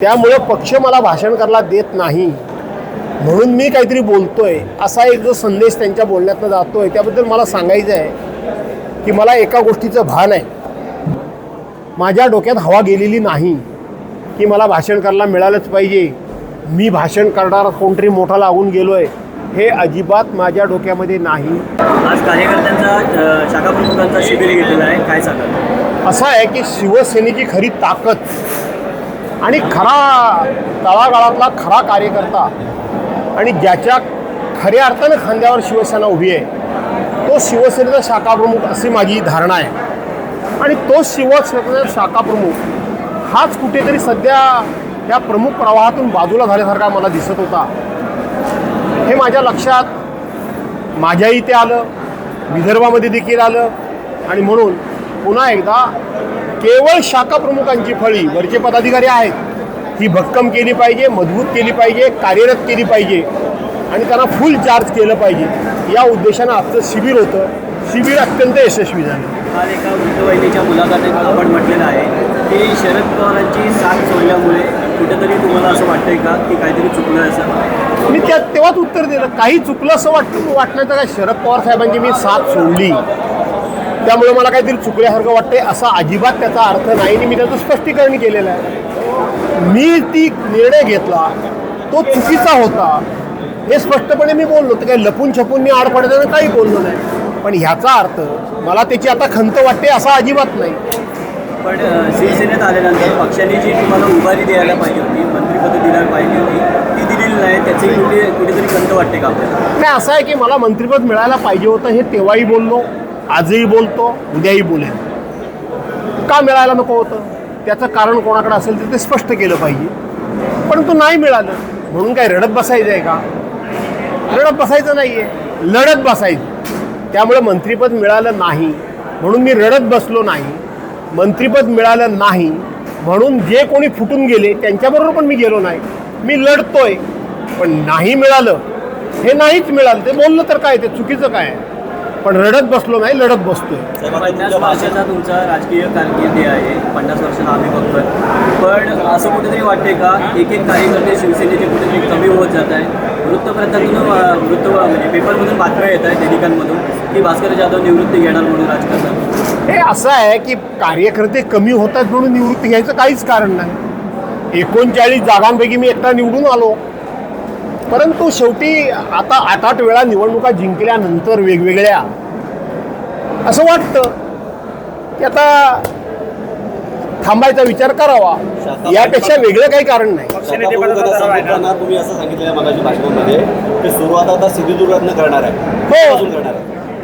त्यामुळे पक्ष मला भाषण करायला देत नाही म्हणून मी काहीतरी बोलतोय असा एक जो संदेश त्यांच्या बोलण्यातनं जातोय त्याबद्दल मला सांगायचं आहे की मला एका गोष्टीचं भान आहे. माझ्या डोक्यात हवा गेलेली नाही की मला भाषण करायला मिळालंच पाहिजे, मी भाषण करणारा कोणतरी मोठा लागून गेलोय, हे अजिबात माझ्या डोक्यामध्ये नाही. आज कार्यकर्त्यांचा शाखा प्रमुखांचा शिबिर घेतलेला आहे, काय सांगाल? असं आहे की शिवसेनेची खरी ताकद आणि खरा तळागाळातला खरा कार्यकर्ता आणि ज्याच्या खऱ्या अर्थानं खांद्यावर शिवसेना उभी आहे तो शिवसेनेचा शाखा प्रमुख अशी माझी धारणा आहे. आणि तो शिवसेनेचा शाखा प्रमुख हाच कुठेतरी सध्या या प्रमुख प्रवाहातून बाजूला झाल्यासारखा मला दिसत होता. हे माझ्या लक्षात माझ्या इथे आलं, विदर्भामध्ये देखील आलं आणि म्हणून पुन्हा एकदा केवळ शाखा प्रमुखांची फळी वरचे पदाधिकारी आहेत ही भक्कम केली पाहिजे, मजबूत केली पाहिजे, कार्यरत केली पाहिजे आणि त्यांना फुल चार्ज केलं पाहिजे या उद्देशानं आजचं शिबिर होतं. शिबिर अत्यंत यशस्वी झालं. काल एका वृत्तवाहिनीच्या मुलाखतीत आपण म्हटलेलं आहे की शरद पवारांची साथ सोडल्यामुळे कुठेतरी तुम्हाला असं वाटतंय का की काहीतरी चुकलं असं? मी तेव्हाच उत्तर दिलं, काही चुकलं असं वाटण्याचं काय. शरद पवार साहेबांची मी साथ सोडली त्यामुळे मला काहीतरी चुकल्यासारखं वाटतंय असा अजिबात त्याचा अर्थ नाही. आणि मी त्याचं स्पष्टीकरण केलेलं आहे. मी ती निर्णय घेतला तो चुकीचा होता हे स्पष्टपणे मी बोललो. तर काही लपून छपून मी आड पडताना काही बोललो नाही. पण ह्याचा अर्थ मला त्याची आता खंत वाटते असा अजिबात नाही. पण शिवसेनेत आल्यानंतर पक्षाने जी तुम्हाला उभारी द्यायला पाहिजे होती, मंत्रिपद द्यायला पाहिजे होती, ती दिलेली नाही, त्याची कुठेतरी खंत वाटते का आपल्याला? नाही, असं आहे की मला मंत्रिपद मिळायला पाहिजे होतं हे तेव्हाही बोललो, आजही बोलतो, उद्याही बोलेन. का मिळायला नको होतं त्याचं कारण कोणाकडे असेल तर ते स्पष्ट केलं पाहिजे. परंतु नाही मिळालं म्हणून काय रडत बसायचं आहे का? रडत बसायचं नाही आहे, लढत बसायचं. त्यामुळे मंत्रिपद मिळालं नाही म्हणून मी रडत बसलो नाही. मंत्रिपद मिळालं नाही म्हणून जे कोणी फुटून गेले त्यांच्याबरोबर पण मी गेलो नाही. मी लढतोय पण नाही मिळालं हे नाहीच मिळालं ते बोललं तर काय, ते चुकीचं काय. पण रडत बसलो नाही, लढत बसतोय. 50 वर्षाचा तुमचा राजकीय कारकिर्दी आहे, 50 वर्षाला आम्ही बघतोय. पण असं कुठेतरी वाटते का एक एक कार्यकर्ते शिवसेनेचे कुठेतरी कमी होत जात आहे? म्हणजे पेपरमधून बातम्या येत आहेत दैनिकांमधून की भास्कर जाधव निवृत्ती घेणार म्हणून राजकारणात. हे असं आहे की कार्यकर्ते कमी होतात म्हणून निवृत्ती घ्यायचं काहीच कारण नाही. 39 जागांपैकी मी एकटा निवडून आलो. परंतु शेवटी आता 8-8 वेळा निवडणुका जिंकल्यानंतर वेगवेगळ्या असं वाटतं की आता थांबायचा विचार करावा, यापेक्षा वेगळं काही कारण नाही. तुम्ही असं सांगितलं मगाशी भाषणामध्ये की सुरुवात आता सिंधुदुर्गातनं करणार आहे. हो,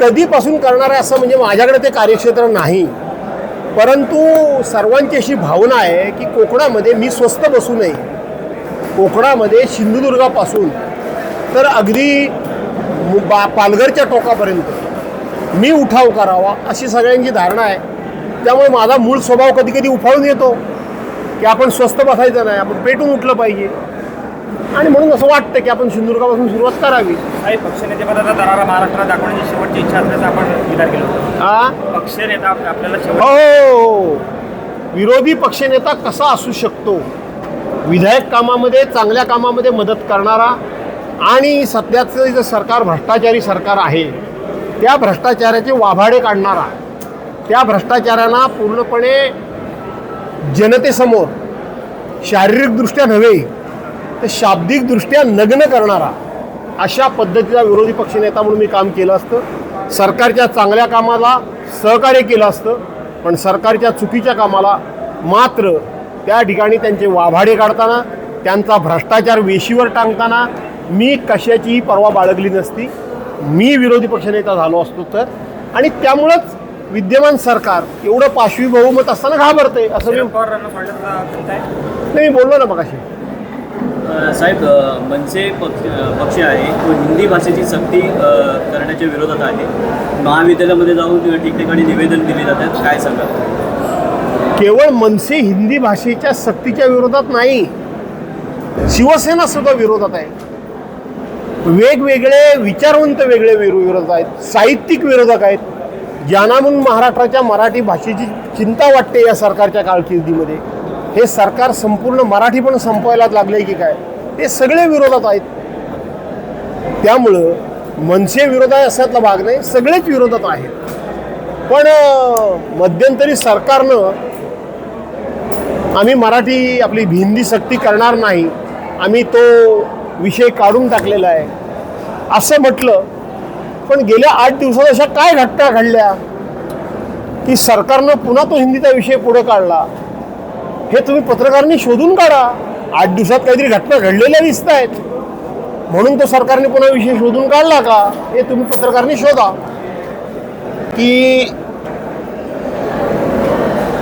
कधीपासून करणार आहे असं म्हणजे माझ्याकडे ते कार्यक्षेत्र नाही. परंतु सर्वांची अशी भावना आहे की कोकणामध्ये मी स्वस्त बसू नये. कोकणामध्ये सिंधुदुर्गापासून तर अगदी पालघरच्या टोकापर्यंत मी उठाव करावा अशी सगळ्यांची धारणा आहे. त्यामुळे माझा मूळ स्वभाव कधी कधी उफाळून येतो की आपण स्वस्त बसायचं नाही, आपण पेटून उठलं पाहिजे. आणि म्हणून असं वाटतं की आपण सिंधुदुर्गापासून सुरुवात करावी. काही पक्षनेतेपदाचा दरारा महाराष्ट्रात दाखवण्याची शेवटची इच्छा असल्याचं आपण विचार केला होता. पक्षनेता आपल्याला हो, विरोधी पक्षनेता कसा असू शकतो? विधायक कामामध्ये, चांगल्या कामामध्ये मदत करणारा आणि सध्याचं जे सरकार भ्रष्टाचारी सरकार आहे त्या भ्रष्टाचाराचे वाभाडे काढणारा, त्या भ्रष्टाचारांना पूर्णपणे जनतेसमोर शारीरिकदृष्ट्या नव्हे तर शाब्दिकदृष्ट्या नग्न करणारा अशा पद्धतीचा विरोधी पक्षनेता म्हणून मी काम केलं असतं. सरकारच्या चांगल्या कामाला सहकार्य केलं असतं, पण सरकारच्या चुकीच्या कामाला मात्र त्या ठिकाणी त्यांचे वाभाडे काढताना, त्यांचा भ्रष्टाचार वेशीवर टांगताना मी कशाचीही पर्वा बाळगली नसती. मी विरोधी पक्षनेता झालो असतो तर. आणि त्यामुळंच विद्यमान सरकार एवढं पाशवी बहुमत असताना घाबरते असं मी बोललो ना मगाशी. साहेब, मनसे पक्ष आहे तो हिंदी भाषेची सक्ती करण्याच्या विरोधात आहे. महाविद्यालयामध्ये जाऊन ठिकठिकाणी निवेदन दिले जातात, काय सांगाल? केवळ मनसे हिंदी भाषेच्या सक्तीच्या विरोधात नाही, शिवसेना सुद्धा विरोधात आहे. वेगवेगळे विचारवंत वेगळे विरोधक आहेत, साहित्यिक विरोधक आहेत, ज्यांना म्हणून महाराष्ट्राच्या मराठी भाषेची चिंता वाटते या सरकारच्या कारकिर्दीमध्ये. हे सरकार संपूर्ण मराठी पण संपवायला लागले की काय, ते सगळे विरोधात आहेत. त्यामुळं मनसे विरोधात असातला भाग नाही, सगळेच विरोधात आहेत. पण मध्यंतरी सरकारनं आम्ही मराठी आपली हिंदी सक्ती करणार नाही, आम्ही तो विषय काढून टाकलेला आहे असं म्हटलं. पण गेल्या 8 दिवसात अशा काय घटना घडल्या की सरकारनं पुन्हा तो हिंदीचा विषय पुढे काढला? हे तुम्ही पत्रकारांनी शोधून काढा. 8 दिवसात काहीतरी घटना घडलेल्या दिसत आहेत म्हणून तो सरकारने पुन्हा विषय शोधून काढला का, हे तुम्ही पत्रकारांनी शोधा. की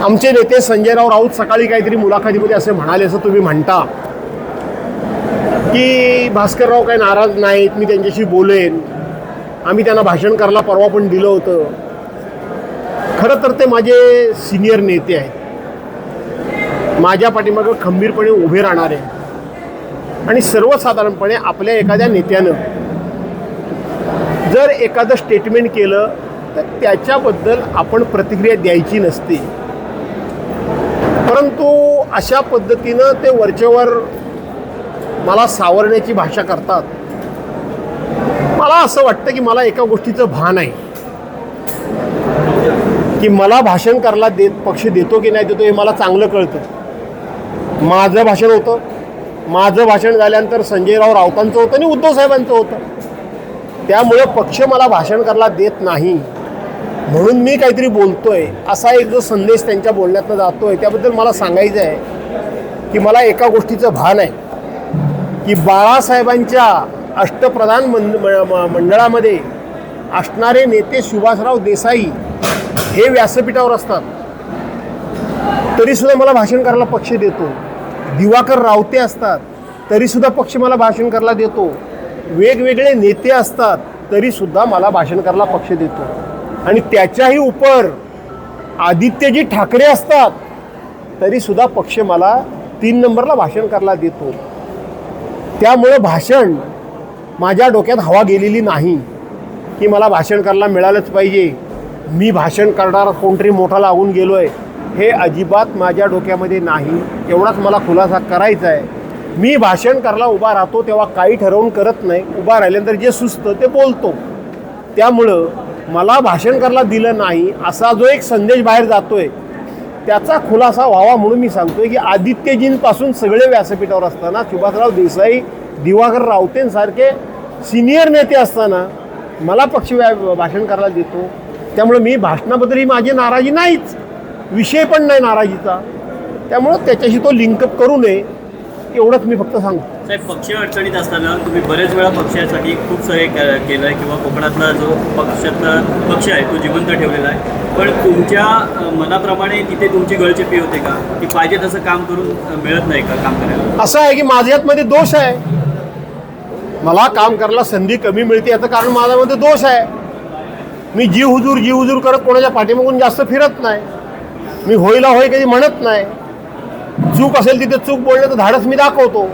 आमचे नेते संजयराव राऊत सकाळी काहीतरी मुलाखतीमध्ये असे म्हणाले, असं तुम्ही म्हणता की भास्करराव काही नाराज नाहीत, मी त्यांच्याशी बोलेन, आम्ही त्यांना भाषण करायला परवा पण दिलं होतं. खरं तर ते माझे सिनियर नेते आहेत, माझ्या पाठीमागं खंबीरपणे उभे राहणारे. आणि सर्वसाधारणपणे आपल्या एखाद्या नेत्यानं जर एखादं स्टेटमेंट केलं तर त्याच्याबद्दल आपण प्रतिक्रिया द्यायची नसते. परंतु अशा पद्धतीनं ते वरचेवर मला सावरण्याची भाषा करतात. मला असं वाटतं की मला एका गोष्टीचं भान आहे की मला भाषण करायला पक्ष देतो की नाही देतो हे मला चांगलं कळतं. माझं भाषण होतं, माझं भाषण झाल्यानंतर संजयराव राऊतांचं होतं आणि उद्धव साहेबांचं होतं. त्यामुळे पक्ष मला भाषण करायला देत नाही म्हणून मी काहीतरी बोलतोय असा एक जो संदेश त्यांच्या बोलण्यातनं जातोय, त्याबद्दल मला सांगायचं आहे की मला एका गोष्टीचं भान आहे की बाळासाहेबांच्या अष्टप्रधान मंडळामध्ये असणारे नेते सुभाषराव देसाई हे व्यासपीठावर असतात तरीसुद्धा मला भाषण करायला पक्ष देतो. दिवाकर रावते असतात तरीसुद्धा पक्ष मला भाषण करायला देतो. वेगवेगळे नेते असतात तरीसुद्धा मला भाषण करायला पक्ष देतो. आणि त्याच्याही उपर आदित्यजी ठाकरे असतात तरीसुद्धा पक्ष मला 3 नंबरला भाषण करायला देतो. त्यामुळं भाषण माझ्या डोक्यात हवा गेलेली नाही की मला भाषण करायला मिळालंच पाहिजे, मी भाषण करणारा कोणतरी मोठा लागून गेलो आहे, हे अजिबात माझ्या डोक्यामध्ये नाही. एवढाच मला खुलासा करायचा आहे. मी भाषण करायला उभा राहतो तेव्हा काही ठरवून करत नाही, उभा राहिल्यानंतर जे सुचतं ते बोलतो. त्यामुळं मला भाषण करायला दिलं नाही असा जो एक संदेश बाहेर जातोय त्याचा खुलासा व्हावा म्हणून मी सांगतोय की आदित्यजींपासून सगळे व्यासपीठावर असताना, सुभाषराव देसाई, दिवाकर रावतेंसारखे सिनियर नेते असताना मला पक्ष भाषण करायला देतो. त्यामुळे मी भाषणाबद्दल ही माझी नाराजी नाहीच, विषय पण नाही नाराजीचा. त्यामुळं त्याच्याशी तो लिंकअप करू नये एवढंच मी फक्त सांगतो. साहेब, पक्षीय अडचणीत असताना तुम्ही बरेच वेळा पक्षासाठी खूप सारे केलं आहे किंवा कोकणातला जो पक्ष आहे तो जिवंत ठेवलेला आहे. पण तुमच्या मनाप्रमाणे तिथे तुमची गळचेपी होते का की पाहिजे तसं काम करून मिळत नाही का काम करायला? असं आहे की माझ्यामध्ये दोष आहे, मला काम करायला संधी कमी मिळते याचं कारण माझ्यामध्ये दोष आहे. मी जीव हुजूर करत कोणाच्या पाठीमागून जास्त फिरत नाही. मी होईला होय कधी म्हणत नाही. चूक असेल तिथे चूक बोलण्याचं धाडस मी दाखवतो.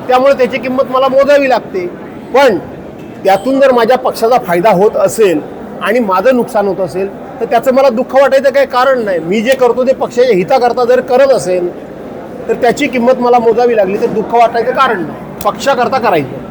त्यामुळे त्याची किंमत मला मोजावी लागते. पण त्यातून जर माझ्या पक्षाचा फायदा होत असेल आणि माझं नुकसान होत असेल तर त्याचं मला दुःख वाटायचं काही कारण नाही. मी जे करतो ते पक्षाच्या हिताकरता जर करत असेल तर त्याची किंमत मला मोजावी लागली तर दुःख वाटायचं कारण नाही. पक्षाकरता करायचं.